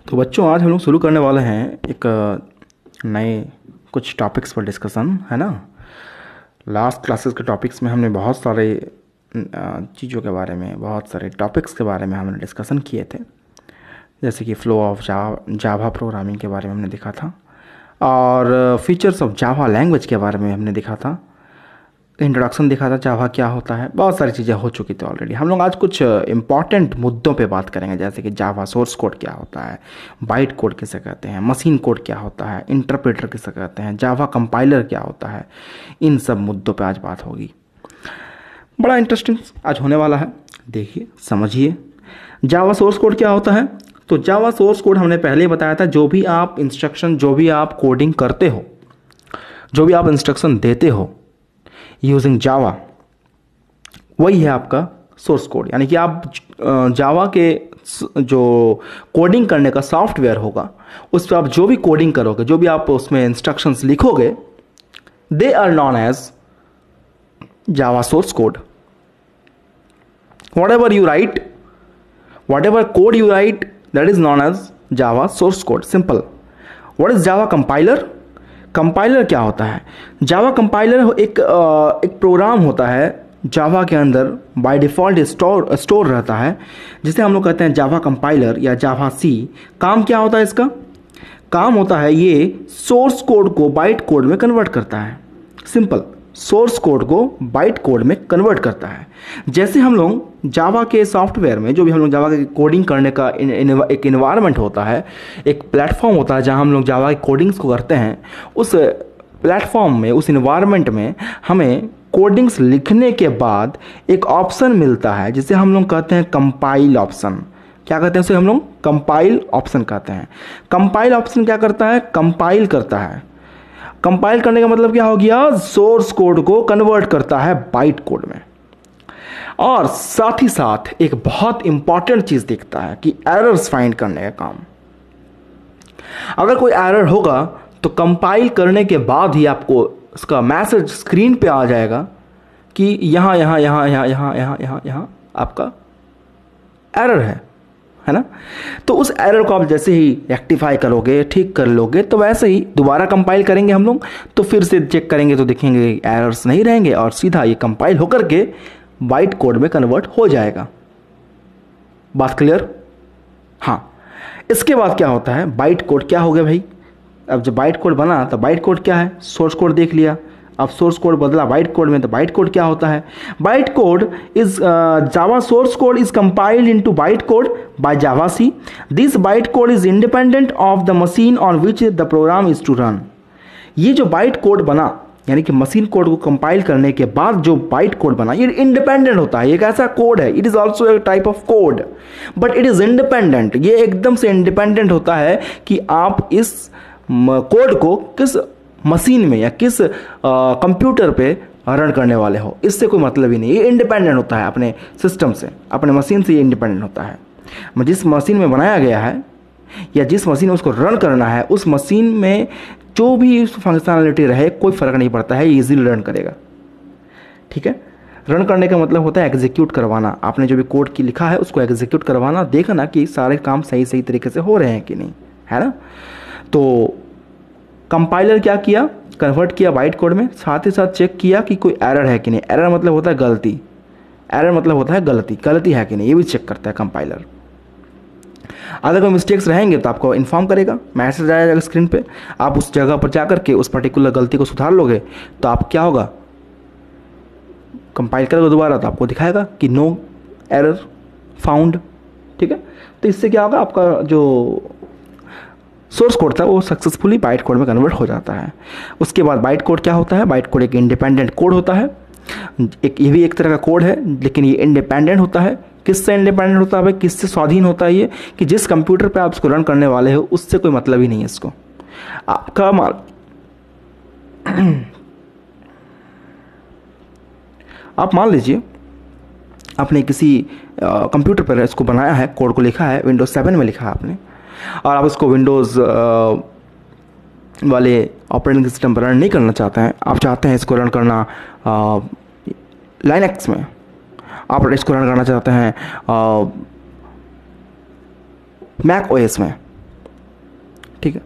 तो बच्चों आज हम लोग शुरू करने वाले हैं एक नए कुछ टॉपिक्स पर डिस्कशन, है ना। लास्ट क्लासेस के टॉपिक्स में हमने बहुत सारे चीज़ों के बारे में, बहुत सारे टॉपिक्स के बारे में हमने डिस्कशन किए थे। जैसे कि फ्लो ऑफ जावा प्रोग्रामिंग के बारे में हमने देखा था, और फीचर्स ऑफ जावा लैंग्वेज के बारे में हमने देखा था, इंट्रोडक्शन देखा था, जावा क्या होता है। बहुत सारी चीज़ें हो चुकी थी ऑलरेडी। हम लोग आज कुछ इंपॉर्टेंट मुद्दों पे बात करेंगे, जैसे कि जावा सोर्स कोड क्या होता है, बाइट कोड किसे कहते हैं, मशीन कोड क्या होता है, इंटरप्रेटर किसे कहते हैं, जावा कंपाइलर क्या होता है। इन सब मुद्दों पे आज बात होगी। बड़ा इंटरेस्टिंग आज होने वाला है, देखिए समझिए। जावा सोर्स कोड क्या होता है? तो जावा सोर्स कोड हमने पहले ही बताया था, जो भी आप इंस्ट्रक्शन, जो भी आप कोडिंग करते हो, जो भी आप इंस्ट्रक्शन देते हो यूजिंग जावा, वही है आपका सोर्स कोड। यानी कि आप जावा के जो कोडिंग करने का सॉफ्टवेयर होगा, उस पर आप जो भी कोडिंग करोगे, जो भी आप उसमें इंस्ट्रक्शंस लिखोगे, they are known as Java source code. whatever you write, whatever code you write, that is known as java source code. Simple. what is java compiler? Compiler क्या होता है? जावा कंपाइलर एक प्रोग्राम होता है जावा के अंदर, by default store रहता है, जिसे हम लोग कहते हैं जावा कंपाइलर या जावा सी। काम क्या होता है इसका? काम होता है ये सोर्स कोड को बाइट कोड में कन्वर्ट करता है। सिंपल, सोर्स कोड को बाइट कोड में कन्वर्ट करता है। जैसे हम लोग जावा के सॉफ्टवेयर में, जो भी हम लोग जावा के कोडिंग करने का एक इन्वायरमेंट होता है, एक प्लेटफॉर्म होता है जहां हम लोग जावा की कोडिंग्स को करते हैं, उस प्लेटफॉर्म में, उस इन्वायरमेंट में हमें कोडिंग्स लिखने के बाद एक ऑप्शन मिलता है जिसे हम लोग कहते हैं कंपाइल ऑप्शन। क्या कहते हैं उसे? हम लोग कंपाइल ऑप्शन कहते हैं। कंपाइल ऑप्शन क्या करता है? कंपाइल करता है। कंपाइल करने का मतलब क्या हो गया? सोर्स कोड को कन्वर्ट करता है बाइट कोड में। और साथ ही साथ एक बहुत इंपॉर्टेंट चीज देखता है कि एरर्स फाइंड करने का काम। अगर कोई एरर होगा तो कंपाइल करने के बाद ही आपको उसका मैसेज स्क्रीन पे आ जाएगा कि यहां यहां यहां यहां यहां यहां यहां यहां आपका एरर है ना। तो उस एरर को आप जैसे ही रेक्टिफाई करोगे, ठीक कर लोगे, तो वैसे ही दोबारा कंपाइल करेंगे हम लोग, तो फिर से चेक करेंगे तो देखेंगे एरर्स नहीं रहेंगे और सीधा ये कंपाइल होकर के बाइट कोड में कन्वर्ट हो जाएगा। बात क्लियर? हाँ। इसके बाद क्या होता है? बाइट कोड क्या हो गया भाई? अब जब बाइट कोड बना तो बाइट कोड क्या है? सोर्स कोड देख लिया। अब सोर्स कोड बदला बाइट कोड में, तो बाइट कोड क्या होता है? Byte code is Java source code is compiled into byte code by Java C. This byte code is independent of the machine on which the program is to run. ये जो byte code बना, यानी कि machine code को compile करने के बाद जो बाइट कोड बना, ये इंडिपेंडेंट होता है। एक ऐसा कोड है, it is also a type of code, but it is independent. ये एकदम से इंडिपेंडेंट होता है कि आप इस कोड को किस मशीन में या किस कंप्यूटर पे रन करने वाले हो, इससे कोई मतलब ही नहीं। ये इंडिपेंडेंट होता है अपने सिस्टम से, अपने मशीन से ये इंडिपेंडेंट होता है। जिस मशीन में बनाया गया है या जिस मशीन में उसको रन करना है, उस मशीन में जो भी फंक्शनैलिटी रहे, कोई फ़र्क नहीं पड़ता है, ये इजीली रन करेगा। ठीक है? रन करने का मतलब होता है एग्जीक्यूट करवाना। आपने जो भी कोड की लिखा है उसको एग्जीक्यूट करवाना, देखना कि सारे काम सही सही तरीके से हो रहे हैं कि नहीं, है ना। तो कंपाइलर क्या किया? कन्वर्ट किया बाइट कोड में, साथ ही साथ चेक किया कि कोई एरर है कि नहीं। एरर मतलब होता है गलती। एरर मतलब होता है गलती, गलती है कि नहीं, ये भी चेक करता है कंपाइलर। अगर कोई मिस्टेक्स रहेंगे तो आपको इन्फॉर्म करेगा, मैसेज आ जाएगा स्क्रीन पे। आप उस जगह पर जाकर के उस पर्टिकुलर गलती को सुधार लोगे तो आप क्या होगा, कंपाइल करोगे दोबारा तो आपको दिखाएगा कि नो एरर फाउंड। ठीक है? तो इससे क्या होगा, आपका जो सोर्स कोड था वो सक्सेसफुली बाइट कोड में कन्वर्ट हो जाता है। उसके बाद बाइट कोड क्या होता है? बाइट कोड एक इंडिपेंडेंट कोड होता है। ये भी एक तरह का कोड है, लेकिन ये इंडिपेंडेंट होता है। किससे इंडिपेंडेंट होता है भाई? किससे स्वाधीन होता है ये? कि जिस कंप्यूटर पे आप इसको रन करने वाले हो उससे कोई मतलब ही नहीं है इसको। आपका माल आप मान लीजिए आपने किसी कंप्यूटर पर इसको बनाया है, कोड को लिखा है, विंडोज 7 में लिखा है आपने, और आप इसको विंडोज़ वाले ऑपरेटिंग सिस्टम पर रन नहीं करना चाहते हैं, आप चाहते हैं इसको रन करना लाइनक्स में, आप इसको रन करना चाहते हैं मैक ओएस में, ठीक है।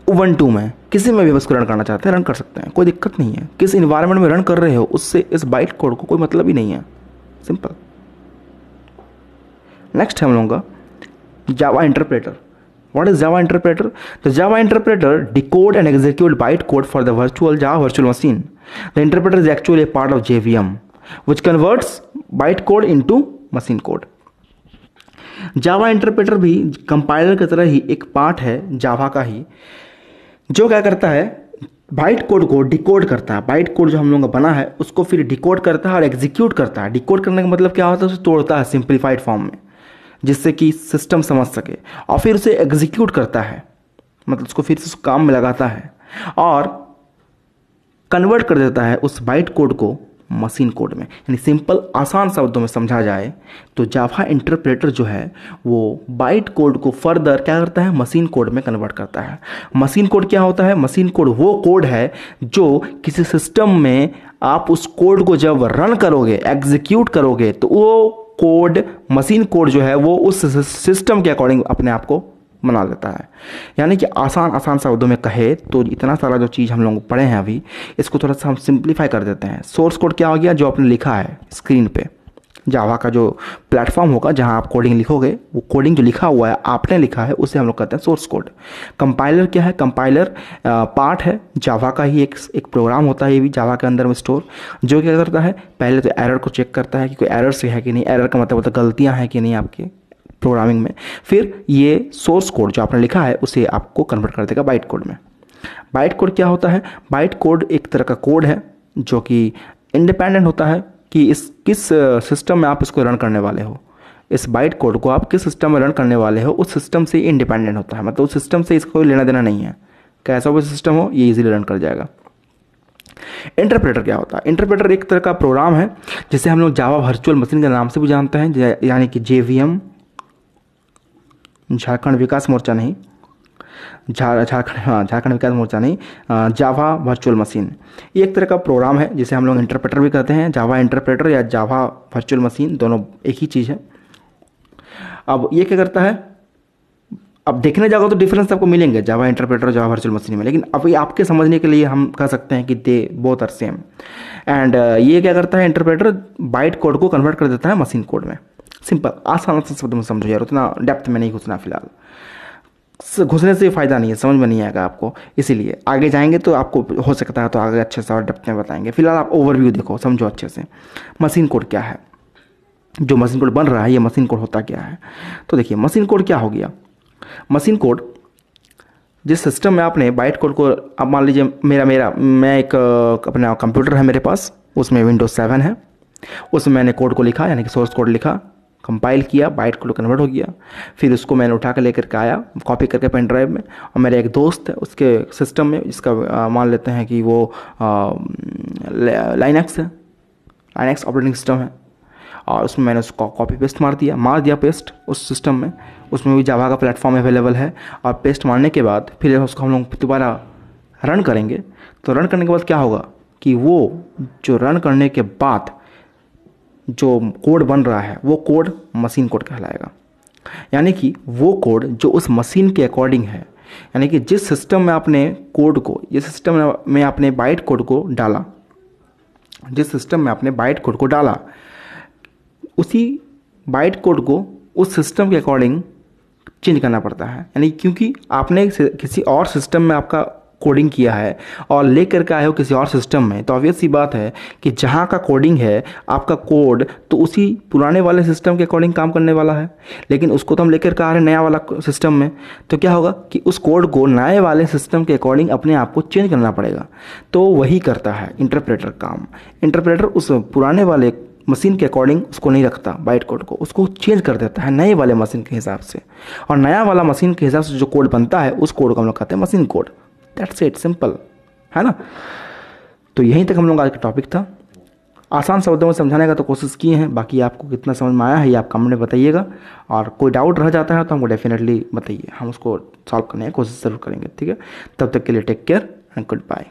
उबंटू में किसी में भी बस को रन करना चाहते हैं रन कर सकते हैं, कोई दिक्कत नहीं है। किस इन्वायरमेंट में रन कर रहे हो उससे इस बाइट कोड को कोई मतलब ही नहीं है, सिंपल। नेक्स्ट है हम लोगों का जावा interpreter. What is Java interpreter? The Java interpreter decode and execute bytecode for the Java virtual machine. The interpreter is actually a part of JVM, which converts bytecode into machine code. Java interpreter भी compiler की तरह ही एक part है जावा का ही, जो क्या करता है बाइट कोड को डिकोड करता है। बाइट कोड जो हम लोगों का बना है उसको फिर डिकोड करता है और एग्जीक्यूट करता है। डिकोड करने का मतलब क्या होता है, उसे तोड़ता है सिंप्लीफाइड फॉर्म में, जिससे कि सिस्टम समझ सके, और फिर उसे एग्जीक्यूट करता है, मतलब उसको फिर से उस काम में लगाता है और कन्वर्ट कर देता है उस बाइट कोड को मशीन कोड में। यानी सिंपल आसान शब्दों में समझा जाए तो जावा इंटरप्रेटर जो है वो बाइट कोड को फर्दर क्या करता है, मशीन कोड में कन्वर्ट करता है। मशीन कोड क्या होता है? मशीन कोड वो कोड है जो किसी सिस्टम में आप उस कोड को जब रन करोगे, एग्जीक्यूट करोगे, तो वो कोड मशीन कोड जो है वो उस सिस्टम के अकॉर्डिंग अपने आप को बना लेता है। यानी कि आसान शब्दों में कहे तो इतना सारा जो चीज़ हम लोग पढ़े हैं अभी, इसको थोड़ा सा हम सिंप्लीफाई कर देते हैं। सोर्स कोड क्या हो गया? जो आपने लिखा है स्क्रीन पे, जावा का जो प्लेटफॉर्म होगा जहां आप कोडिंग लिखोगे, वो कोडिंग जो लिखा हुआ है आपने लिखा है उसे हम लोग कहते हैं सोर्स कोड। कंपाइलर क्या है? कंपाइलर पार्ट है जावा का ही, एक प्रोग्राम होता है ये भी जावा के अंदर में स्टोर, जो क्या करता है पहले तो एरर को चेक करता है कि कोई एरर से है कि नहीं, एरर का मतलब होता है गलतियाँ हैं कि नहीं आपके प्रोग्रामिंग में। फिर ये सोर्स कोड जो आपने लिखा है उसे आपको कन्वर्ट कर देगा बाइट कोड में। बाइट कोड क्या होता है? बाइट कोड एक तरह का कोड है जो कि इंडिपेंडेंट होता है कि इस किस सिस्टम में आप इसको रन करने वाले हो। इस बाइट कोड को आप किस सिस्टम में रन करने वाले हो उस सिस्टम से इंडिपेंडेंट होता है, मतलब उस सिस्टम से इसका कोई लेना देना नहीं है, कैसा भी सिस्टम हो ये इजीली रन कर जाएगा। इंटरप्रेटर क्या होता है? इंटरप्रेटर एक तरह का प्रोग्राम है जिसे हम लोग जावा वर्चुअल मशीन के नाम से भी जानते हैं, यानी कि JVM, झारखंड विकास मोर्चा नहीं, झारखंड विकास मोर्चा नहीं, जावा वर्चुअल मशीन। ये एक तरह का प्रोग्राम है जिसे हम लोग इंटरप्रेटर भी कहते हैं। जावा इंटरप्रेटर या जावा वर्चुअल मशीन दोनों एक ही चीज़ है। अब ये क्या करता है, अब देखने जाओगे तो डिफरेंस आपको मिलेंगे जावा इंटरप्रेटर और जावा वर्चुअल मशीन में, लेकिन अब ये आपके समझने के लिए हम कह सकते हैं कि they both are same. And ये क्या करता है, इंटरप्रेटर बाइट कोड को कन्वर्ट कर देता है मशीन कोड में। सिंपल आसान शब्द में समझो यार, उतना डेप्थ में नहीं घुसना, फिलहाल घुसने से फ़ायदा नहीं है, समझ में नहीं आएगा आपको, इसीलिए आगे जाएंगे तो आपको हो सकता है तो आगे अच्छे से और डेप्थ में बताएंगे। फिलहाल आप ओवरव्यू देखो, समझो अच्छे से मशीन कोड क्या है, जो मशीन कोड बन रहा है ये मशीन कोड होता क्या है। तो देखिए मशीन कोड क्या हो गया। मशीन कोड जिस सिस्टम में आपने बाइट कोड को, अब मान लीजिए मैं एक अपना कंप्यूटर है मेरे पास, उसमें विंडोज 7 है, उसमें मैंने कोड को लिखा यानी कि सोर्स कोड लिखा, कंपाइल किया, बाइट कोड कन्वर्ट हो गया, फिर उसको मैंने उठा कर लेकर के आया कॉपी करके पेन ड्राइव में, और मेरा एक दोस्त है उसके सिस्टम में, जिसका मान लेते हैं कि वो लाइनक्स है, लाइनक्स ऑपरेटिंग सिस्टम है, और उसमें मैंने उसको कॉपी पेस्ट मार दिया पेस्ट उस सिस्टम में। उसमें भी जावा का प्लेटफॉर्म अवेलेबल है, और पेस्ट मारने के बाद फिर उसको हम लोग दोबारा रन करेंगे। तो रन करने के बाद क्या होगा कि वो जो रन करने के बाद जो कोड बन रहा है वो कोड मशीन कोड कहलाएगा। यानी कि वो कोड जो उस मशीन के अकॉर्डिंग है, यानी कि जिस सिस्टम में आपने कोड को, जिस सिस्टम में आपने बाइट कोड को डाला, जिस सिस्टम में आपने बाइट कोड को डाला, उसी बाइट कोड को उस सिस्टम के अकॉर्डिंग चेंज करना पड़ता है। यानी क्योंकि आपने किसी और सिस्टम में आपका कोडिंग किया है और लेकर के आए हो किसी और सिस्टम में, तो ऑब्वियस सी बात है कि जहाँ का कोडिंग है आपका कोड तो उसी पुराने वाले सिस्टम के अकॉर्डिंग काम करने वाला है, लेकिन उसको तो हम लेकर के आ रहे हैं नया वाला सिस्टम में, तो क्या होगा कि उस कोड को नए वाले सिस्टम के अकॉर्डिंग अपने आप को चेंज करना पड़ेगा। तो वही करता है इंटरप्रेटर काम। इंटरप्रेटर उस पुराने वाले मशीन के अकॉर्डिंग उसको नहीं रखता बाइट कोड को, उसको चेंज कर देता है नए वाले मशीन के हिसाब से, और नया वाला मशीन के हिसाब से जो कोड बनता है उस कोड को हम लोग कहते हैं machine code. That's it, simple है ना। तो यहीं तक हम लोग आज का टॉपिक था। आसान शब्दों में समझाने का तो कोशिश किए हैं, बाकी आपको कितना समझ में आया है ये आप कमेंट में बताइएगा, और कोई डाउट रह जाता है तो हमको डेफिनेटली बताइए, हम उसको सॉल्व करने की कोशिश ज़रूर करेंगे। ठीक है, तब तक के लिए take care and good bye.